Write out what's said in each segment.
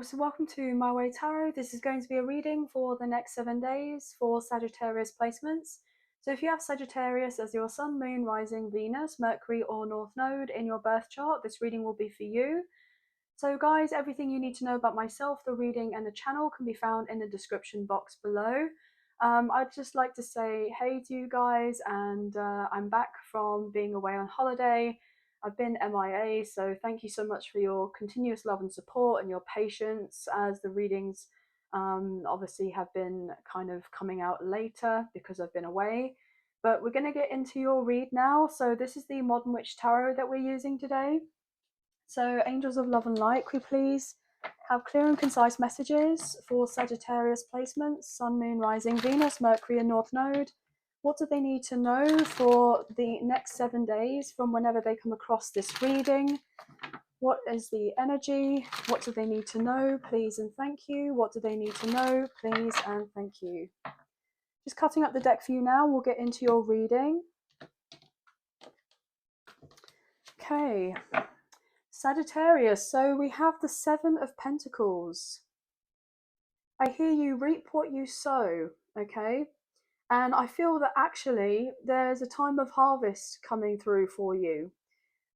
So welcome to My Way Tarot. This is going to be a reading for the next 7 days for Sagittarius placements. So if you have Sagittarius as your Sun, Moon, Rising, Venus, Mercury or North Node in your birth chart, this reading will be for you. So guys, everything you need to know about myself, the reading and the channel can be found in the description box below. I'd just like to say hey to you guys, and I'm back from being away on holiday. I've been MIA, so thank you so much for your continuous love and support and your patience as the readings obviously have been kind of coming out later because I've been away. But we're going to get into your read now. So this is the Modern Witch Tarot that we're using today. So angels of love and light, could we please have clear and concise messages for Sagittarius placements, Sun, Moon, Rising, Venus, Mercury and North Node. What do they need to know for the next 7 days from whenever they come across this reading? What is the energy? What do they need to know? Please and thank you. What do they need to know? Please and thank you. Just cutting up the deck for you now. We'll get into your reading. Okay. Sagittarius, so we have the Seven of Pentacles. I hear you reap what you sow, okay? And I feel that actually there's a time of harvest coming through for you.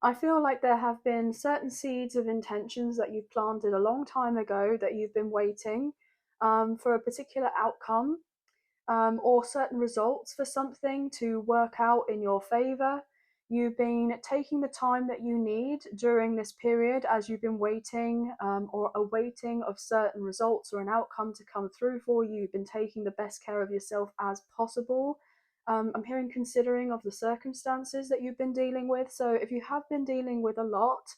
I feel like there have been certain seeds of intentions that you've planted a long time ago that you've been waiting for a particular outcome or certain results for something to work out in your favor. You've been taking the time that you need during this period as you've been waiting or awaiting of certain results or an outcome to come through for you. You've been taking the best care of yourself as possible. I'm hearing considering of the circumstances that you've been dealing with. So if you have been dealing with a lot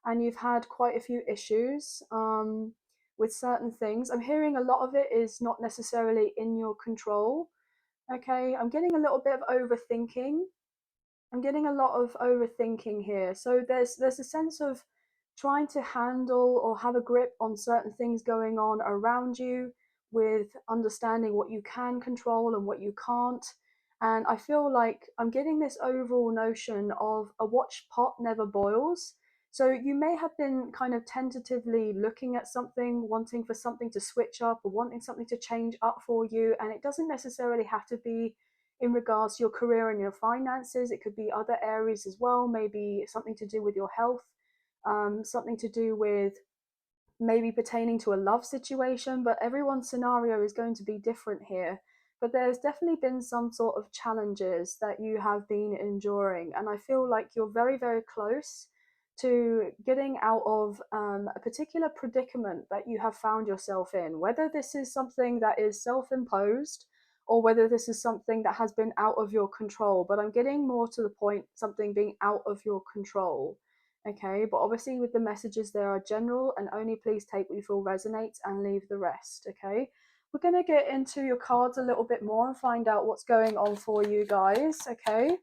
and you've had quite a few issues with certain things, I'm hearing a lot of it is not necessarily in your control. Okay, I'm getting a little bit of overthinking. I'm getting a lot of overthinking here. So there's a sense of trying to handle or have a grip on certain things going on around you, with understanding what you can control and what you can't. And I feel like I'm getting this overall notion of a watched pot never boils. So you may have been kind of tentatively looking at something, wanting for something to switch up or wanting something to change up for you. And it doesn't necessarily have to be in regards to your career and your finances. It could be other areas as well, maybe something to do with your health, something to do with maybe pertaining to a love situation, but everyone's scenario is going to be different here. But there's definitely been some sort of challenges that you have been enduring, and I feel like you're very, very close to getting out of a particular predicament that you have found yourself in, whether this is something that is self-imposed or whether this is something that has been out of your control. But I'm getting more to the point, something being out of your control. Okay, but obviously with the messages, they are general and only please take what you feel resonates and leave the rest. Okay, we're going to get into your cards a little bit more and find out what's going on for you guys. Okay,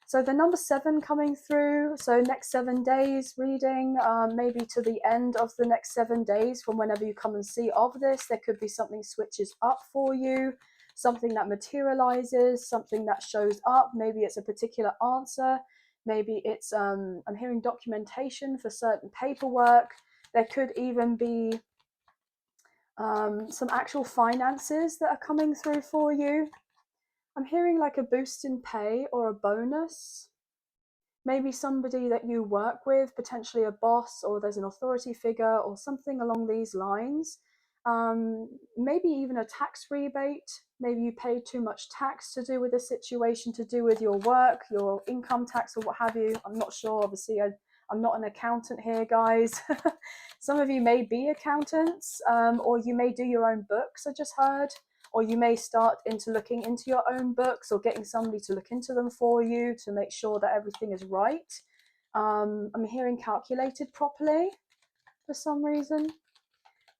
so the number 7 coming through, so next 7 days reading, maybe to the end of the next 7 days from whenever you come and see of this, there could be something switches up for you, something that materializes, something that shows up. Maybe it's a particular answer. Maybe it's, I'm hearing documentation for certain paperwork. There could even be some actual finances that are coming through for you. I'm hearing like a boost in pay or a bonus. Maybe somebody that you work with, potentially a boss, or there's an authority figure or something along these lines. Maybe even a tax rebate. Maybe you paid too much tax to do with a situation, to do with your work, your income tax or what have you. I'm not sure, obviously I'm not an accountant here, guys. Some of you may be accountants, or you may do your own books, I just heard, or you may start into looking into your own books or getting somebody to look into them for you to make sure that everything is right. I'm hearing calculated properly for some reason.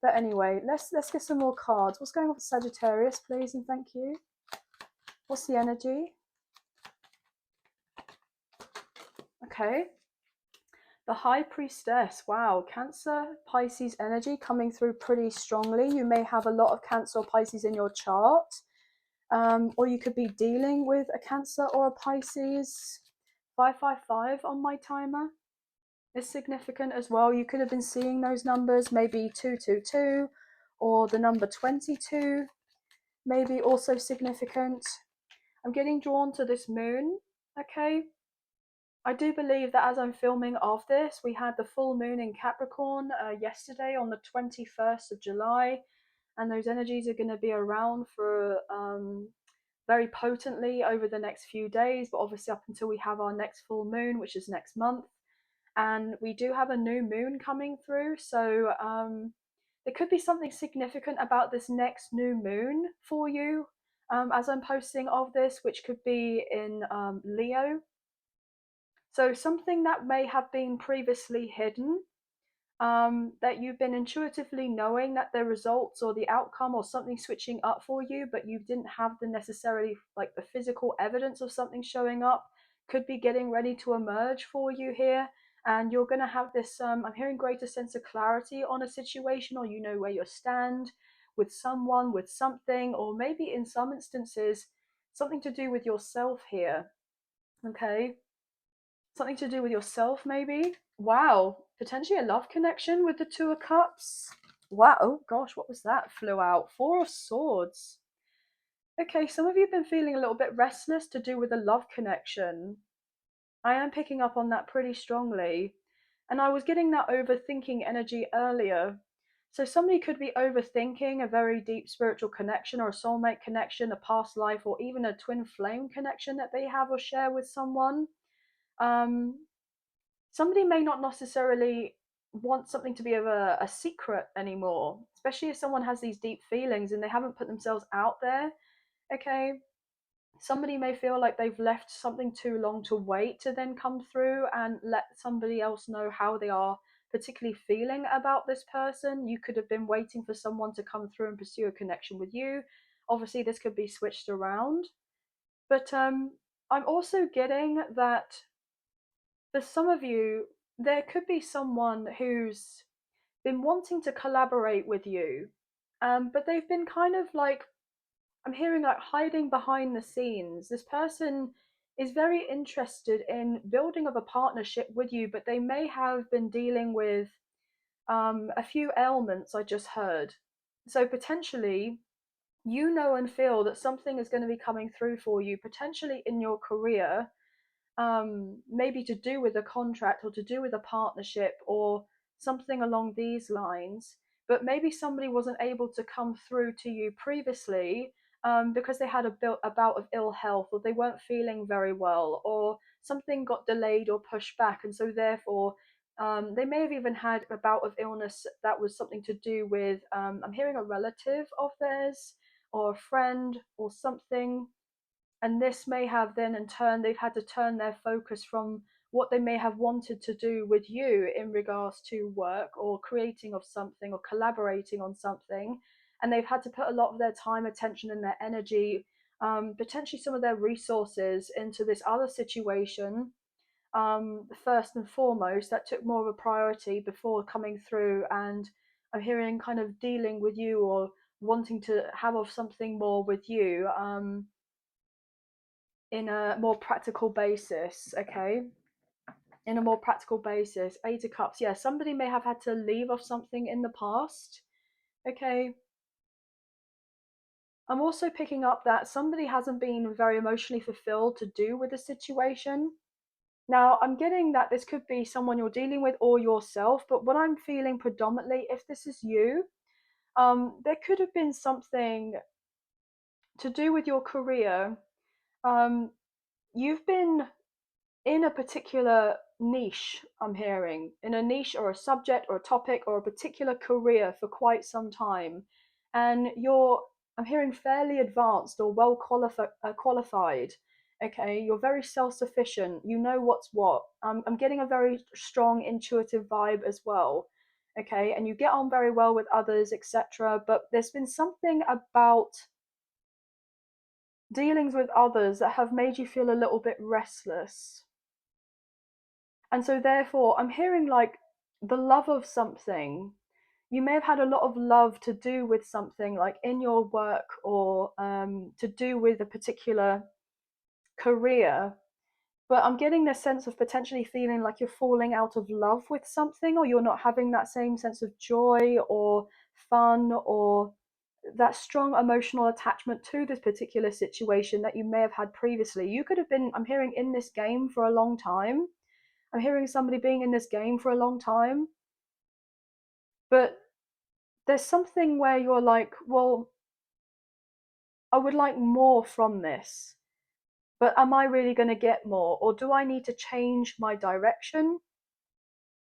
But anyway, let's get some more cards. What's going on with Sagittarius, please and thank you? What's the energy? Okay. The High Priestess. Wow, Cancer, Pisces energy coming through pretty strongly. You may have a lot of Cancer or Pisces in your chart. Or you could be dealing with a Cancer or a Pisces. 555 on my timer. is significant as well. You could have been seeing those numbers, maybe 222 or the number 22, maybe also significant. I'm getting drawn to this moon, okay? I do believe that as I'm filming of this, we had the full moon in Capricorn yesterday on the 21st of July, and those energies are going to be around for very potently over the next few days, but obviously up until we have our next full moon, which is next month. And we do have a new moon coming through, so there could be something significant about this next new moon for you as I'm posting of this, which could be in Leo. So something that may have been previously hidden, that you've been intuitively knowing that the results or the outcome or something switching up for you, but you didn't have the necessarily like the physical evidence of something showing up, could be getting ready to emerge for you here. And you're going to have this, I'm hearing greater sense of clarity on a situation, or you know where you stand with someone, with something, or maybe in some instances, something to do with yourself here. Okay. Something to do with yourself, maybe. Wow, potentially a love connection with the Two of Cups. Wow, oh gosh, what was that? Flew out. Four of Swords. Okay, some of you have been feeling a little bit restless to do with a love connection. I am picking up on that pretty strongly. And I was getting that overthinking energy earlier. So somebody could be overthinking a very deep spiritual connection or a soulmate connection, a past life, or even a twin flame connection that they have or share with someone. Somebody may not necessarily want something to be of a secret anymore, especially if someone has these deep feelings and they haven't put themselves out there. Okay, somebody may feel like they've left something too long to wait to then come through and let somebody else know how they are particularly feeling about this person. You could have been waiting for someone to come through and pursue a connection with you. Obviously this could be switched around, but I'm also getting that for some of you, there could be someone who's been wanting to collaborate with you, but they've been kind of like, I'm hearing like hiding behind the scenes. This person is very interested in building up a partnership with you, but they may have been dealing with a few ailments, I just heard. So potentially, you know and feel that something is going to be coming through for you, potentially in your career, maybe to do with a contract or to do with a partnership or something along these lines. But maybe somebody wasn't able to come through to you previously because they had a bout of ill health, or they weren't feeling very well, or something got delayed or pushed back. And so, therefore, they may have even had a bout of illness that was something to do with, I'm hearing a relative of theirs or a friend or something. And this may have then in turn they've had to turn their focus from what they may have wanted to do with you in regards to work or creating of something or collaborating on something, and they've had to put a lot of their time, attention, and their energy, potentially some of their resources, into this other situation, first and foremost, that took more of a priority before coming through. And I'm hearing kind of dealing with you or wanting to have of something more with you, in a more practical basis. Okay, in a more practical basis. Eight of Cups, yeah, somebody may have had to leave off something in the past. Okay, I'm also picking up that somebody hasn't been very emotionally fulfilled to do with the situation. Now I'm getting that this could be someone you're dealing with or yourself, but what I'm feeling predominantly, if this is you, there could have been something to do with your career. um, you've been in a particular niche, I'm hearing, in a niche or a subject or a topic or a particular career for quite some time. And I'm hearing fairly advanced or well qualified. Okay, you're very self sufficient. You know what's what. I'm getting a very strong intuitive vibe as well. Okay, and you get on very well with others, etc. But there's been something about dealings with others that have made you feel a little bit restless. And so, therefore, I'm hearing like the love of something. You may have had a lot of love to do with something, like in your work, or to do with a particular career. But I'm getting this sense of potentially feeling like you're falling out of love with something, or you're not having that same sense of joy or fun or that strong emotional attachment to this particular situation that you may have had previously. You could have been, I'm hearing, in this game for a long time. I'm hearing somebody being in this game for a long time. But there's something where you're like, well, I would like more from this. But am I really going to get more? Or do I need to change my direction?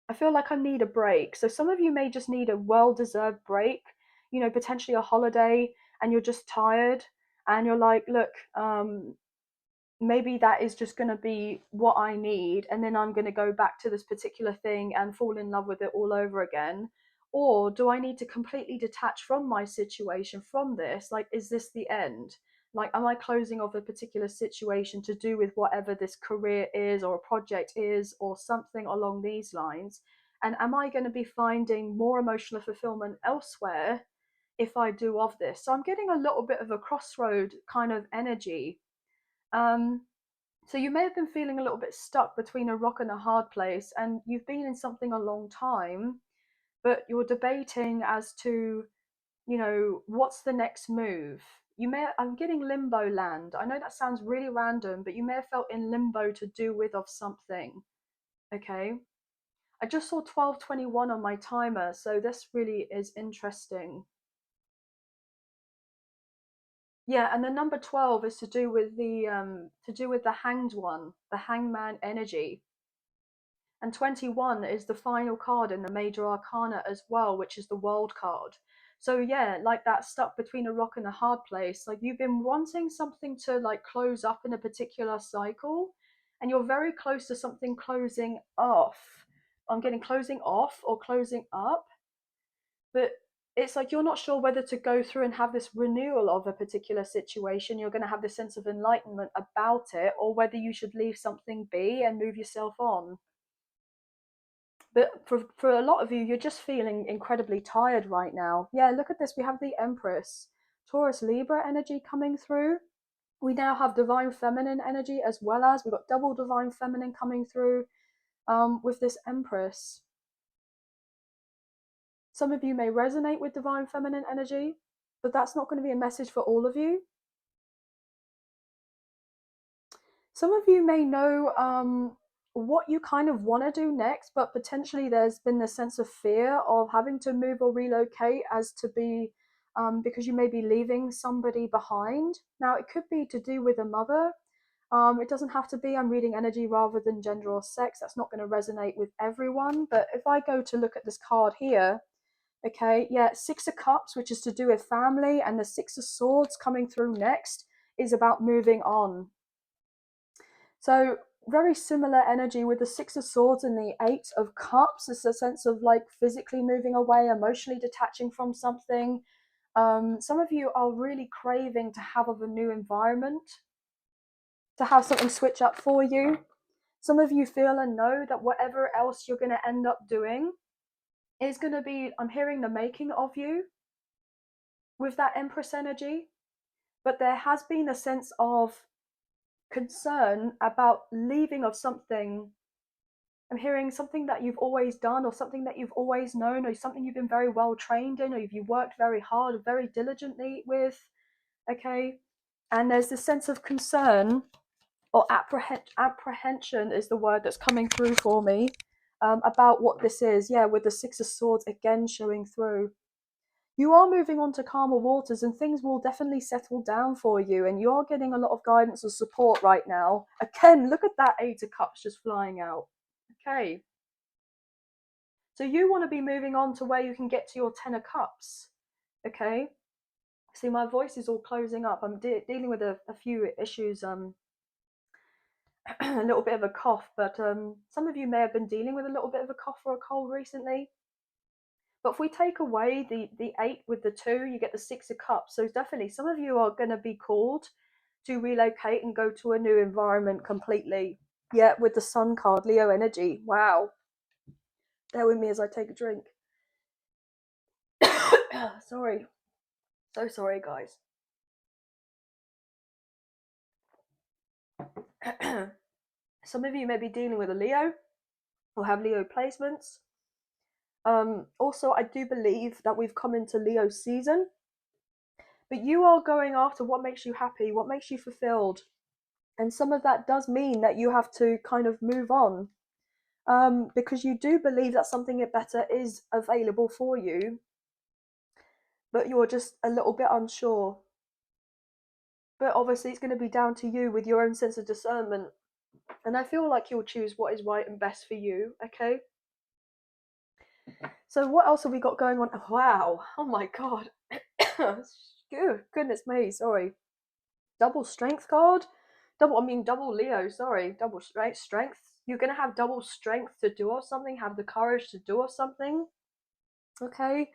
I feel like I need a break. So some of you may just need a well-deserved break, potentially a holiday, and you're just tired and you're like, look, maybe that is just going to be what I need, and then I'm going to go back to this particular thing and fall in love with it all over again. Or do I need to completely detach from my situation, from this? Like, is this the end? Like, am I closing off a particular situation to do with whatever this career is or a project is or something along these lines? And am I going to be finding more emotional fulfillment elsewhere if I do of this? So I'm getting a little bit of a crossroad kind of energy. um, so you may have been feeling a little bit stuck between a rock and a hard place, and you've been in something a long time, but you're debating as to, what's the next move. I'm getting limbo land. I know that sounds really random, but you may have felt in limbo to do with of something. Okay. I just saw 12:21 on my timer, so this really is interesting. Yeah, and the number 12 is to do with the hanged one, the hangman energy. And 21 is the final card in the major arcana as well, which is the world card. So yeah, like that, stuck between a rock and a hard place. Like, you've been wanting something to like close up in a particular cycle, and you're very close to something closing off. I'm getting closing off or closing up, but it's like you're not sure whether to go through and have this renewal of a particular situation. You're going to have this sense of enlightenment about it, or whether you should leave something be and move yourself on. But for a lot of you, you're just feeling incredibly tired right now. Yeah, look at this. We have the Empress, Taurus Libra energy coming through. We now have divine feminine energy, as well as we've got double divine feminine coming through with this Empress. Some of you may resonate with divine feminine energy, but that's not going to be a message for all of you. Some of you may know what you kind of want to do next, but potentially there's been this sense of fear of having to move or relocate, as to be because you may be leaving somebody behind. Now, it could be to do with a mother. It doesn't have to be. I'm reading energy rather than gender or sex. That's not going to resonate with everyone. But if I go to look at this card here, okay, yeah, Six of Cups, which is to do with family, and the Six of Swords coming through next is about moving on. So very similar energy with the Six of Swords and the Eight of Cups. It's a sense of like physically moving away, emotionally detaching from something. Some of you are really craving to have a new environment, to have something switch up for you. Some of you feel and know that whatever else you're going to end up doing is going to be, I'm hearing, the making of you with that Empress energy. But there has been a sense of concern about leaving of something. I'm hearing something that you've always done, or something that you've always known, or something you've been very well trained in, or you've worked very hard or very diligently with. Okay. And there's this sense of concern, or apprehension is the word that's coming through for me, about what this is. Yeah, with the Six of Swords again showing through. You are moving on to calmer waters, and things will definitely settle down for you, and you're getting a lot of guidance and support right now. Again, look at that Eight of Cups just flying out. Okay. So you want to be moving on to where you can get to your Ten of Cups. Okay. See, my voice is all closing up. I'm dealing with a few issues, a little bit of a cough, but some of you may have been dealing with a little bit of a cough or a cold recently. But if we take away the eight with the two, you get the Six of Cups. So definitely some of you are going to be called to relocate and go to a new environment completely. Yeah, with the Sun card, Leo energy. Wow. Bear with me as I take a drink. Sorry. So sorry, guys. Some of you may be dealing with a Leo or have Leo placements. Also, I do believe that we've come into Leo season, but you are going after what makes you happy, what makes you fulfilled. And some of that does mean that you have to kind of move on, because you do believe that something better is available for you, but you're just a little bit unsure. But obviously, it's going to be down to you with your own sense of discernment. And I feel like you'll choose what is right and best for you, okay? So what else have we got going on? Wow, oh my god. Goodness me, sorry. Double strength card? Double Leo, sorry. Double strength. You're going to have double strength to do or something, have the courage to do or something. Okay?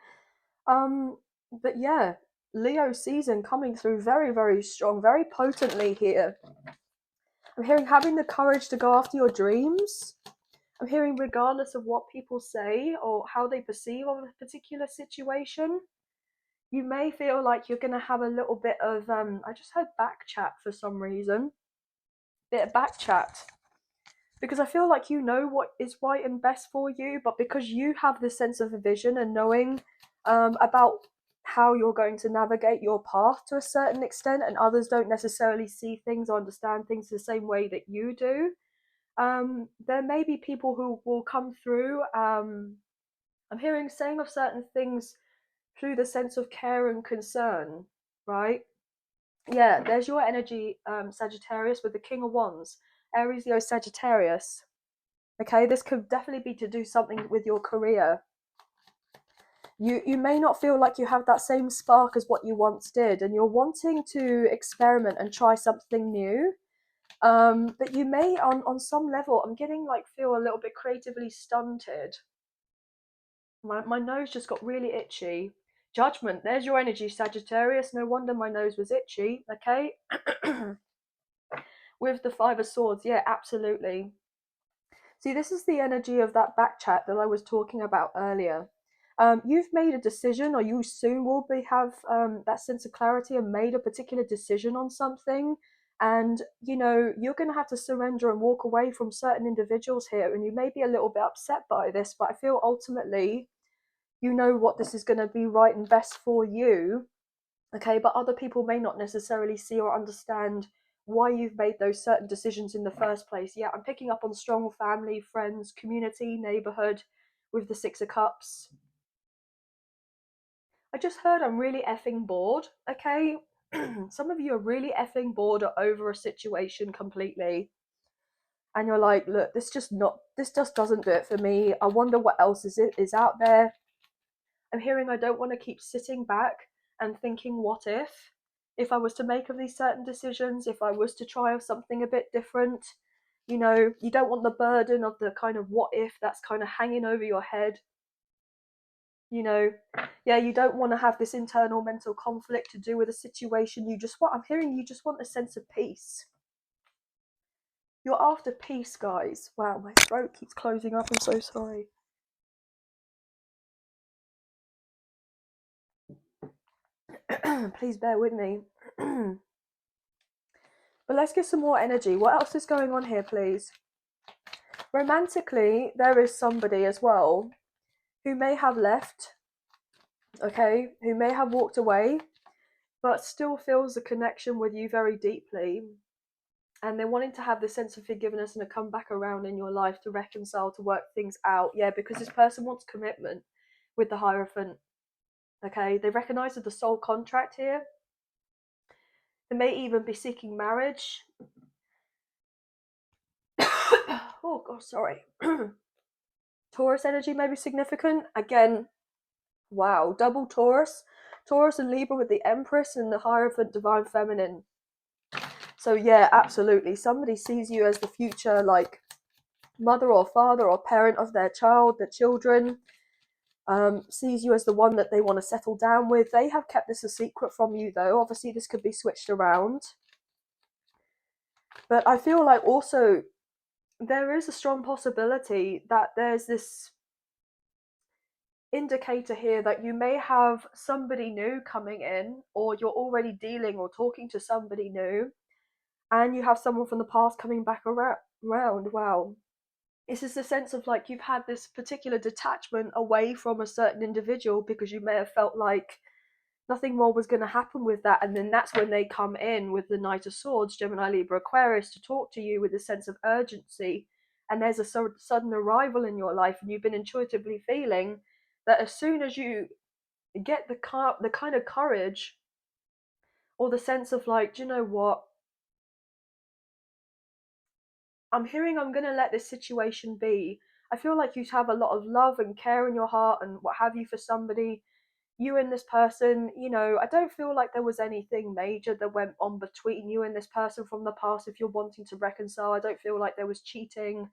But yeah, Leo season coming through very, very strong, very potently here. I'm hearing having the courage to go after your dreams. I'm hearing regardless of what people say or how they perceive of a particular situation. You may feel like you're going to have a little bit of, I just heard back chat for some reason. Bit of back chat. Because I feel like you know what is right and best for you, but because you have this sense of a vision and knowing about how you're going to navigate your path to a certain extent, and others don't necessarily see things or understand things the same way that you do, there may be people who will come through. I'm hearing saying of certain things through the sense of care and concern, right? Yeah, there's your energy, Sagittarius, with the King of Wands, Aries, Leo, Sagittarius. Okay, this could definitely be to do something with your career. You may not feel like you have that same spark as what you once did, and you're wanting to experiment and try something new. But you may, on some level, I'm getting like feel a little bit creatively stunted. My nose just got really itchy. Judgment, there's your energy, Sagittarius. No wonder my nose was itchy. Okay. With the Five of Swords, yeah, absolutely. See, this is the energy of that back chat that I was talking about earlier. You've made a decision, or you soon will have that sense of clarity and made a particular decision on something. And you're going to have to surrender and walk away from certain individuals here. And you may be a little bit upset by this, but I feel ultimately you know what this is going to be right and best for you. Okay, but other people may not necessarily see or understand why you've made those certain decisions in the first place. Yeah, I'm picking up on strong family, friends, community, neighborhood with the Six of Cups. I just heard I'm really effing bored, okay? Some of you are really effing bored or over a situation completely. And you're like, look, this just doesn't do it for me. I wonder what else is out there. I'm hearing I don't want to keep sitting back and thinking, what if I was to make of these certain decisions, if I was to try something a bit different. You don't want the burden of the kind of what if that's kind of hanging over your head. Yeah, you don't want to have this internal mental conflict to do with a situation. I'm hearing you just want a sense of peace. You're after peace, guys. Wow, my throat keeps closing up. I'm so sorry. Please bear with me. But let's get some more energy. What else is going on here, please? Romantically, there is somebody as well who may have left, okay, who may have walked away, but still feels a connection with you very deeply. And they're wanting to have this sense of forgiveness and to come back around in your life to reconcile, to work things out. Yeah, because this person wants commitment with the Hierophant. Okay, they recognize the soul contract here. They may even be seeking marriage. Oh god, sorry. Taurus energy may be significant. Again, wow, double Taurus. Taurus and Libra with the Empress and the Hierophant Divine Feminine. So yeah, absolutely. Somebody sees you as the future, like, mother or father or parent of their child, their children. Sees you as the one that they want to settle down with. They have kept this a secret from you, though. Obviously, this could be switched around. But I feel like also there is a strong possibility that there's this indicator here that you may have somebody new coming in, or you're already dealing or talking to somebody new, and you have someone from the past coming back around. round. Wow. This is the sense of like you've had this particular detachment away from a certain individual because you may have felt like nothing more was going to happen with that, and then that's when they come in with the Knight of Swords, Gemini, Libra, Aquarius, to talk to you with a sense of urgency, and there's a sudden arrival in your life, and you've been intuitively feeling that as soon as you get the kind of courage or the sense of like, do you know what, I'm hearing I'm going to let this situation be. I feel like you have a lot of love and care in your heart and what have you for somebody. You and this person, you know, I don't feel like there was anything major that went on between you and this person from the past. If you're wanting to reconcile, I don't feel like there was cheating,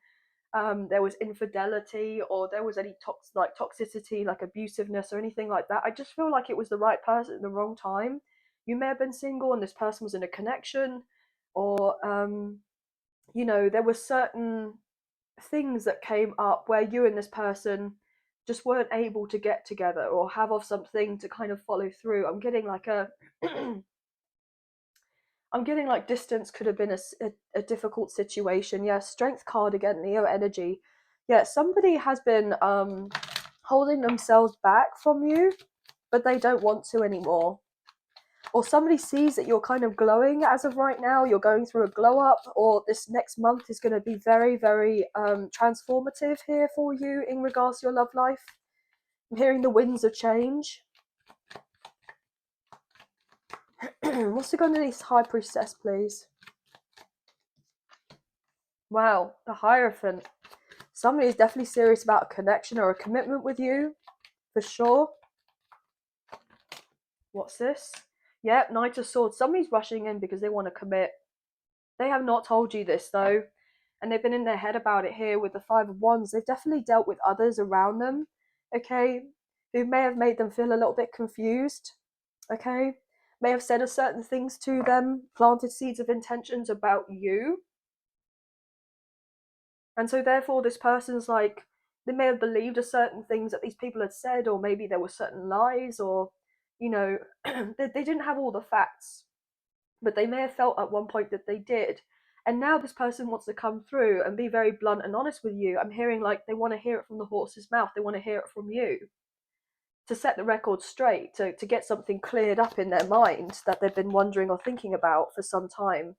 there was infidelity, or there was any toxicity, like abusiveness or anything like that. I just feel like it was the right person at the wrong time. You may have been single and this person was in a connection, or you know, there were certain things that came up where you and this person just weren't able to get together or have of something to kind of follow through. I'm getting like a I'm getting like distance could have been a difficult situation. Yeah, strength card again, Neo energy. Yeah, somebody has been holding themselves back from you, but they don't want to anymore. Or somebody sees that you're kind of glowing as of right now, you're going through a glow up, or this next month is going to be very, very transformative here for you in regards to your love life. I'm hearing the winds of change. What's going on this High Priestess, please? Wow, the Hierophant. Somebody is definitely serious about a connection or a commitment with you, for sure. What's this? Yep, Knight of Swords. Somebody's rushing in because they want to commit. They have not told you this, though, and they've been in their head about it here with the Five of Wands. They've definitely dealt with others around them, okay, who may have made them feel a little bit confused, okay, may have said a certain things to them, planted seeds of intentions about you, and so therefore this person's like, they may have believed a certain things that these people had said, or maybe there were certain lies, or you know, they didn't have all the facts, but they may have felt at one point that they did. And now this person wants to come through and be very blunt and honest with you. I'm hearing like they want to hear it from the horse's mouth. They want to hear it from you to set the record straight, to get something cleared up in their mind that they've been wondering or thinking about for some time.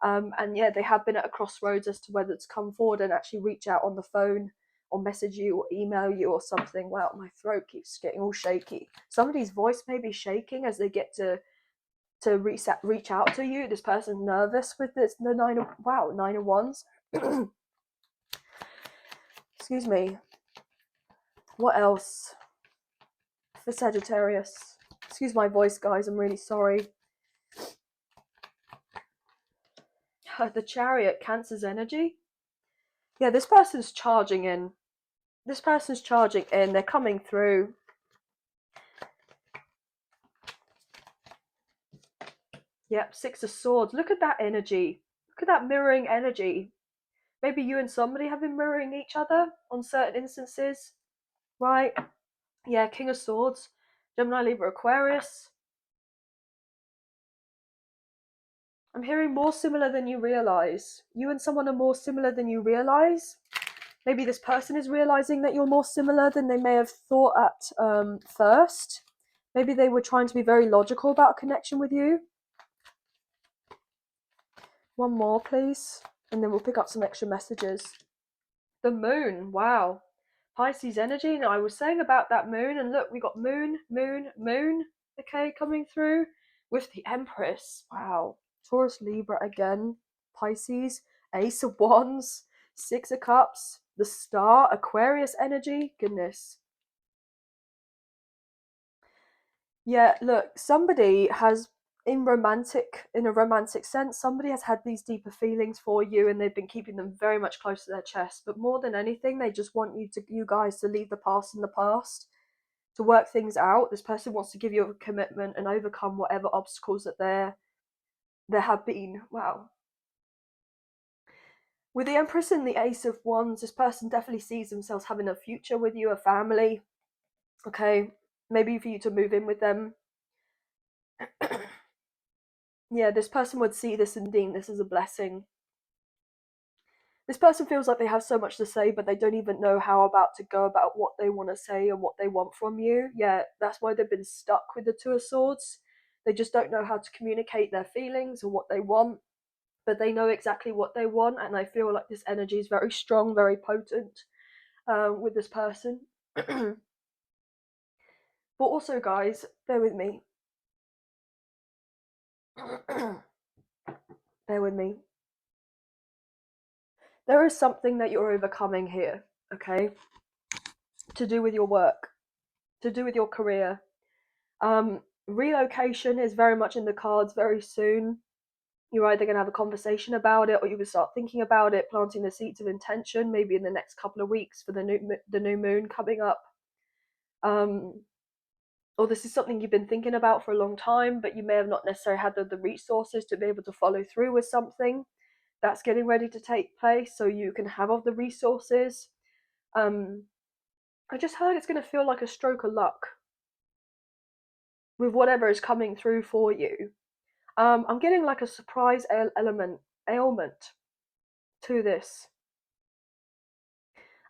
And yeah, they have been at a crossroads as to whether to come forward and actually reach out on the phone or message you or email you or something. Wow, my throat keeps getting all shaky. Somebody's voice may be shaking as they get to reach out to you. This person's nervous with this. The Nine of Wands. Excuse me. What else for Sagittarius? Excuse my voice, guys. I'm really sorry. The Chariot, Cancer's energy. Yeah, this person's charging in. This person's charging in. They're coming through. Yep, Six of Swords. Look at that energy. Look at that mirroring energy. Maybe you and somebody have been mirroring each other on certain instances, right? Yeah, King of Swords, Gemini, Libra, Aquarius. I'm hearing more similar than you realize. You and someone are more similar than you realize. Maybe this person is realizing that you're more similar than they may have thought at first. Maybe they were trying to be very logical about a connection with you. One more, please. And then we'll pick up some extra messages. The moon. Wow. Pisces energy. Now, I was saying about that moon, and look, we got moon, moon, moon, okay, coming through with the Empress. Wow. Taurus, Libra again. Pisces, Ace of Wands, Six of Cups, the Star, Aquarius energy. Goodness. Yeah, look, somebody has in a romantic sense, somebody has had these deeper feelings for you and they've been keeping them very much close to their chest. But more than anything, they just want you guys to leave the past in the past, to work things out. This person wants to give you a commitment and overcome whatever obstacles that there have been. Wow. With the Empress and the Ace of Wands, this person definitely sees themselves having a future with you, a family. Okay, maybe for you to move in with them. Yeah, this person would see this and deem this as a blessing. This person feels like they have so much to say, but they don't even know how about to go about what they want to say and what they want from you. Yeah, that's why they've been stuck with the Two of Swords. They just don't know how to communicate their feelings and what they want, but they know exactly what they want. And I feel like this energy is very strong, very potent with this person. But also, guys, bear with me. Bear with me. There is something that you're overcoming here, okay? To do with your work, to do with your career. Relocation is very much in the cards very soon. You're either going to have a conversation about it, or you will start thinking about it, planting the seeds of intention, maybe in the next couple of weeks for the new moon coming up. Or this is something you've been thinking about for a long time, but you may have not necessarily had the resources to be able to follow through with something that's getting ready to take place, so you can have all the resources. I just heard it's going to feel like a stroke of luck with whatever is coming through for you. I'm getting like a surprise ailment to this.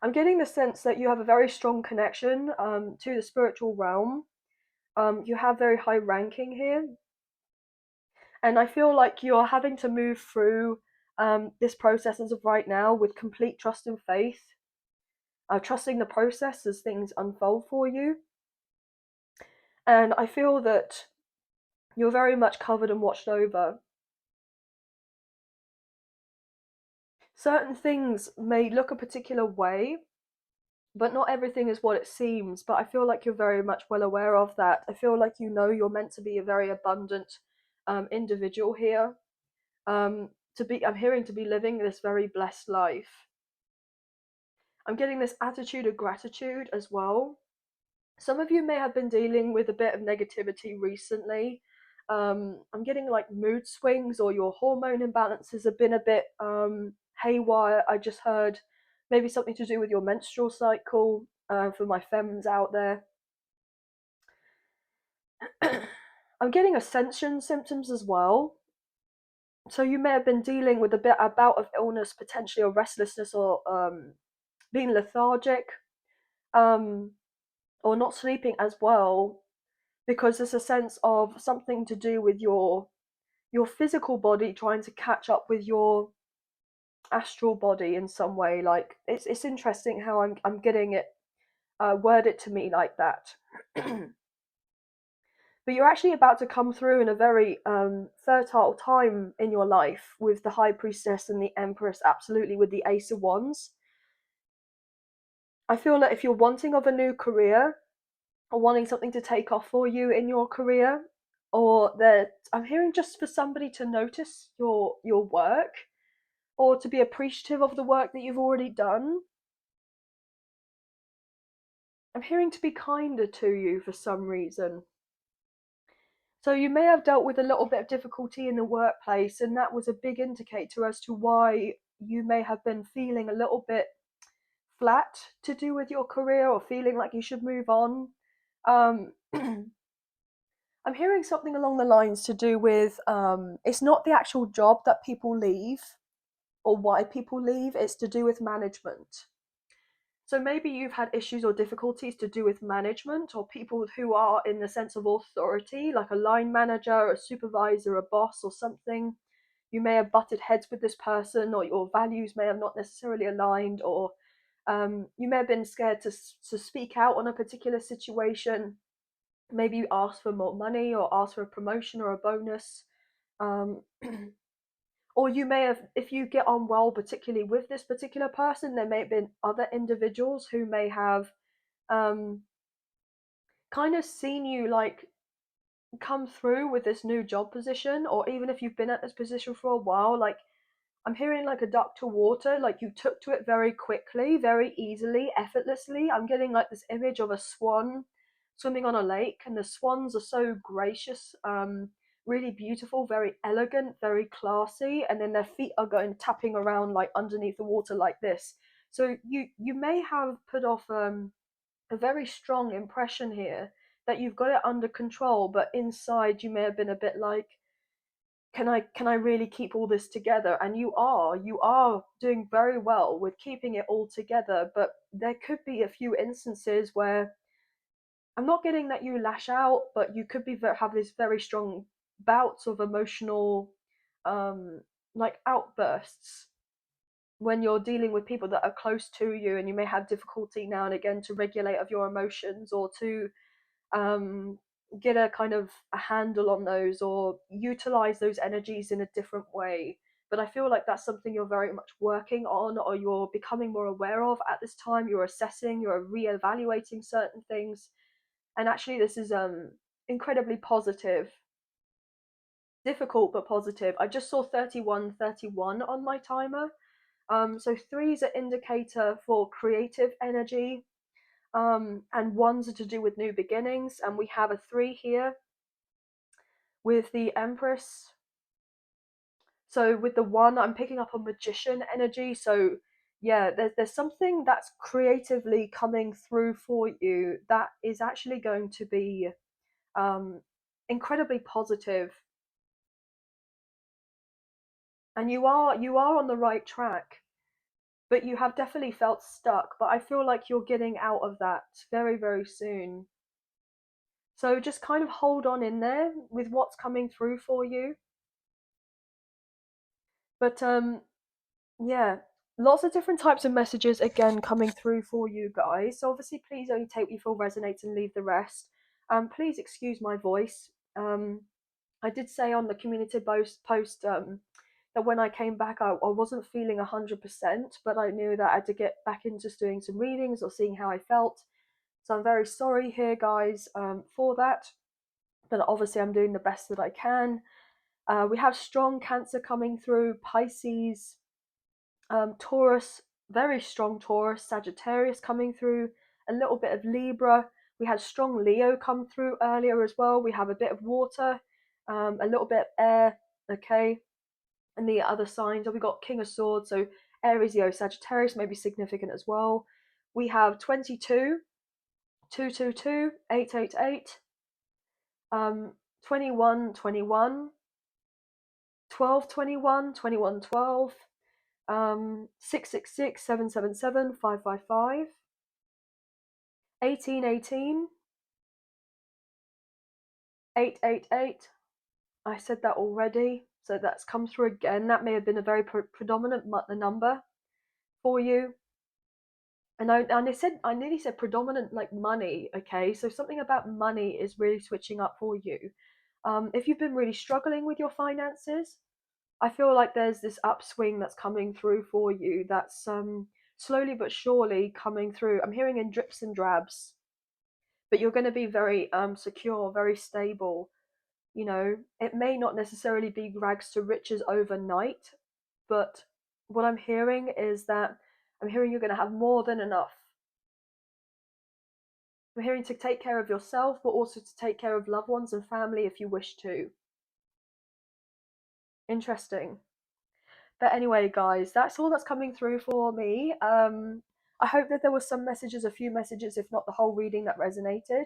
I'm getting the sense that you have a very strong connection to the spiritual realm. You have very high ranking here, and I feel like you're having to move through this process as of right now with complete trust and faith, trusting the process as things unfold for you. And I feel that you're very much covered and watched over. Certain things may look a particular way, but not everything is what it seems. But I feel like you're very much well aware of that. I feel like you know you're meant to be a very abundant individual here. I'm hearing to be living this very blessed life. I'm getting this attitude of gratitude as well. Some of you may have been dealing with a bit of negativity recently. I'm getting like mood swings, or your hormone imbalances have been a bit haywire. I just heard maybe something to do with your menstrual cycle for my femmes out there. I'm getting ascension symptoms as well. So you may have been dealing with a bout of illness, potentially, or restlessness, or being lethargic, um, or not sleeping as well, because there's a sense of something to do with your physical body trying to catch up with your astral body in some way. Like it's interesting how I'm getting it worded to me like that. But you're actually about to come through in a very fertile time in your life with the High Priestess and the Empress, absolutely, with the Ace of Wands. I feel that if you're wanting of a new career, or wanting something to take off for you in your career, or that I'm hearing just for somebody to notice your work, or to be appreciative of the work that you've already done. I'm hearing to be kinder to you for some reason. So you may have dealt with a little bit of difficulty in the workplace, and that was a big indicator as to why you may have been feeling a little bit flat to do with your career, or feeling like you should move on. I'm hearing something along the lines to do with it's not the actual job that people leave or why people leave, it's to do with management. So maybe you've had issues or difficulties to do with management, or people who are in the sense of authority, like a line manager, a supervisor, a boss, or something. You may have butted heads with this person, or your values may have not necessarily aligned, or you may have been scared to speak out on a particular situation. Maybe you ask for more money, or ask for a promotion or a bonus. Um, or you may have, if you get on well particularly with this particular person, there may have been other individuals who may have um kind of seen you like come through with this new job position, or even if you've been at this position for a while, like I'm hearing like a duck to water, like you took to it very quickly, very easily, effortlessly. I'm getting like this image of a swan swimming on a lake, and the swans are so gracious, really beautiful, very elegant, very classy, and then their feet are going tapping around like underneath the water like this. So you may have put off a very strong impression here that you've got it under control, but inside you may have been a bit like, can I really keep all this together? And you are doing very well with keeping it all together, but there could be a few instances where I'm not getting that you lash out, but you could be have this very strong bouts of emotional um like outbursts when you're dealing with people that are close to you, and you may have difficulty now and again to regulate of your emotions, or to um, get a kind of a handle on those, or utilize those energies in a different way. But I feel like that's something you're very much working on, or you're becoming more aware of at this time. You're assessing, you're re-evaluating certain things, and actually this is incredibly positive. Difficult but positive. I just saw 3131 on my timer. So three is an indicator for creative energy, and ones are to do with new beginnings. And we have a three here with the Empress. So with the one, I'm picking up a magician energy. So yeah, there's something that's creatively coming through for you that is actually going to be um, incredibly positive, and you are on the right track. But you have definitely felt stuck. But I feel like you're getting out of that very, very soon. So just kind of hold on in there with what's coming through for you. But yeah, lots of different types of messages again coming through for you guys. So obviously, please only take what you feel resonates and leave the rest. Please excuse my voice. I did say on the community post that when I came back, I wasn't feeling 100%, but I knew that I had to get back into doing some readings or seeing how I felt. So I'm very sorry here, guys, for that. But obviously, I'm doing the best that I can. We have strong Cancer coming through, Pisces, Taurus, very strong Taurus, Sagittarius coming through, a little bit of Libra. We had strong Leo come through earlier as well. We have a bit of water, a little bit of air, okay. And the other signs, we got King of Swords, so Aries, Leo, Sagittarius may be significant as well. We have 22, 222, 888, 21, 21, 12, 21, 21, 12, 666, 777, 555, 18, 18, 888. I said that already, so that's come through again. That may have been a very predominant number for you. And I nearly said predominant, like money. Okay, so something about money is really switching up for you. If you've been really struggling with your finances, I feel like there's this upswing that's coming through for you. That's slowly but surely coming through. I'm hearing in drips and drabs, but you're going to be very secure, very stable. You know, it may not necessarily be rags to riches overnight, but what I'm hearing is that I'm hearing you're going to have more than enough. I'm hearing to take care of yourself, but also to take care of loved ones and family if you wish to. Interesting. But anyway, guys, that's all that's coming through for me. I hope that there was some messages, a few messages, if not the whole reading, that resonated.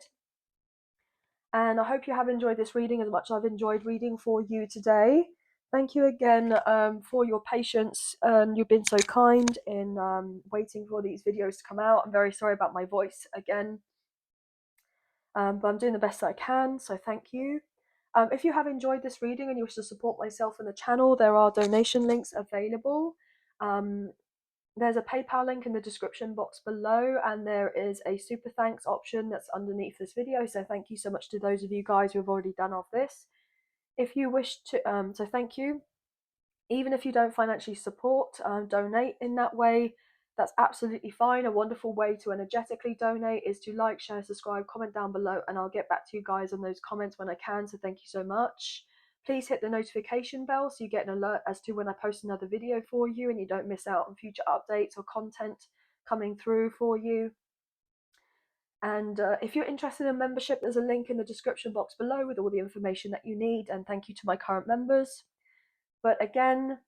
And I hope you have enjoyed this reading as much as I've enjoyed reading for you today. Thank you again for your patience, and you've been so kind in waiting for these videos to come out. I'm very sorry about my voice again, but I'm doing the best I can, so thank you. If you have enjoyed this reading and you wish to support myself and the channel, there are donation links available. There's a PayPal link in the description box below, and there is a super thanks option that's underneath this video. So thank you so much to those of you guys who have already done off this. If you wish to, so thank you. Even if you don't financially support, donate in that way, that's absolutely fine. A wonderful way to energetically donate is to like, share, subscribe, comment down below, and I'll get back to you guys on those comments when I can. So thank you so much. Please hit the notification bell so you get an alert as to when I post another video for you, and you don't miss out on future updates or content coming through for you. And if you're interested in membership, there's a link in the description box below with all the information that you need. And thank you to my current members. But again,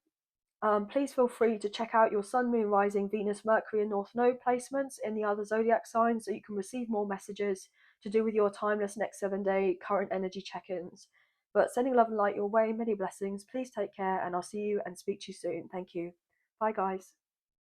please feel free to check out your Sun, Moon, Rising, Venus, Mercury, and North Node placements in the other zodiac signs so you can receive more messages to do with your timeless next 7-day current energy check-ins. But sending love and light your way, many blessings. Please take care, and I'll see you and speak to you soon. Thank you. Bye, guys.